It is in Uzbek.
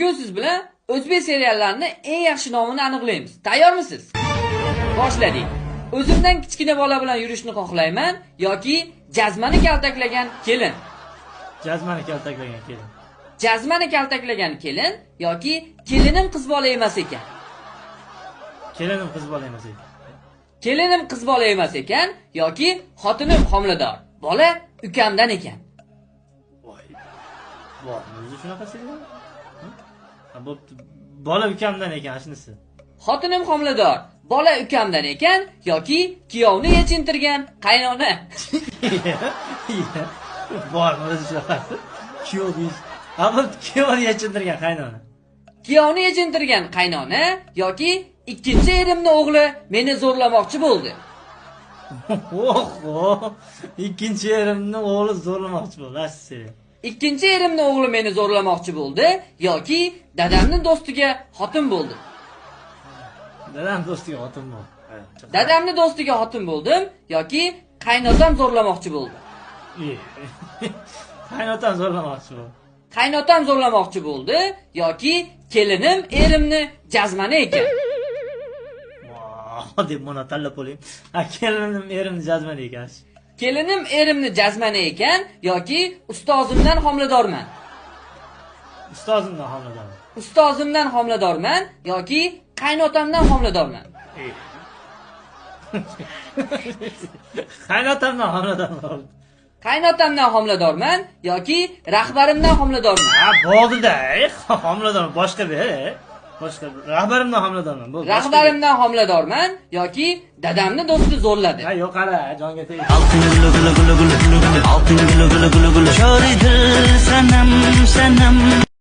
Bugun siz bilan o'zbek seriallarining eng yaxshi nomini aniqlaymiz. Tayyormisiz? Boshladik. O'zimdan kichkina bola bilan yurishni xohlayman yoki jazmani kaltaklagan kelin. Jazmani kaltaklagan kelin. Jazmani kaltaklagan kelin yoki kelinim qiz bola emas ekan. Kelinim qiz bola emas ekan. Kelinim qiz bola emas ekan yoki xotinim homilador. Bola ukamdan ekan. Voy. Bormi o'zi shunaqa serial? Bo'pti. Bola ukamdan ekan shunisi. Xotinim homilador. Bola ukamdan ekan yoki kuyovni yechintirgan qaynona. Bormi o'zi shunaqa? Kuyov. Ammo kuyovni yechintirgan qaynona. Kuyovni yechintirgan qaynona yoki ikkinchi erimni o'g'li meni zo'rlamoqchi bo'ldi. Oho, ikkinchi erimni o'g'li zo'rlamoqchi bo'ldi. Asli. Ikkinchi erimni o'g'li meni zo'rlamoqchi bo'ldi yoki dadamning do'stiga xotin bo'ldi. Dadam do'stiga xotin bo'ldi. Dadamning do'stiga xotin bo'ldim yoki qaynotam zo'rlamoqchi bo'ldi. Qaynotam zo'rlamoqchi bo'ldi. Qaynotam zo'rlamoqchi bo'ldi yoki kelinim erimni jazmani ekan. Deb buni tanlab qo'ying. Kelinim erimni jazmani ekan. Kelinim erimni jazmani ekan yoki ustozimdan homiladorman. Ustozimdan homiladorman. Ustozimdan homiladorman yoki qaynotamdan homiladorman. Qaynotamdan homiladorman. Qaynotamdan homiladorman yoki rahbarimdan homiladorman. Ha, bo'ldi-da. Homilador boshqa be. Boshqa rahbarimdan homiladorman. Bo'ldi. Rahbarimdan homiladorman yoki dadamni do'sti zo'rladi. Ha, yo'q qara, jonga tegdi. Altın gülü gülü gülü gülü. Altın gülü gülü gülü gülü. Şöyle sanam sanam.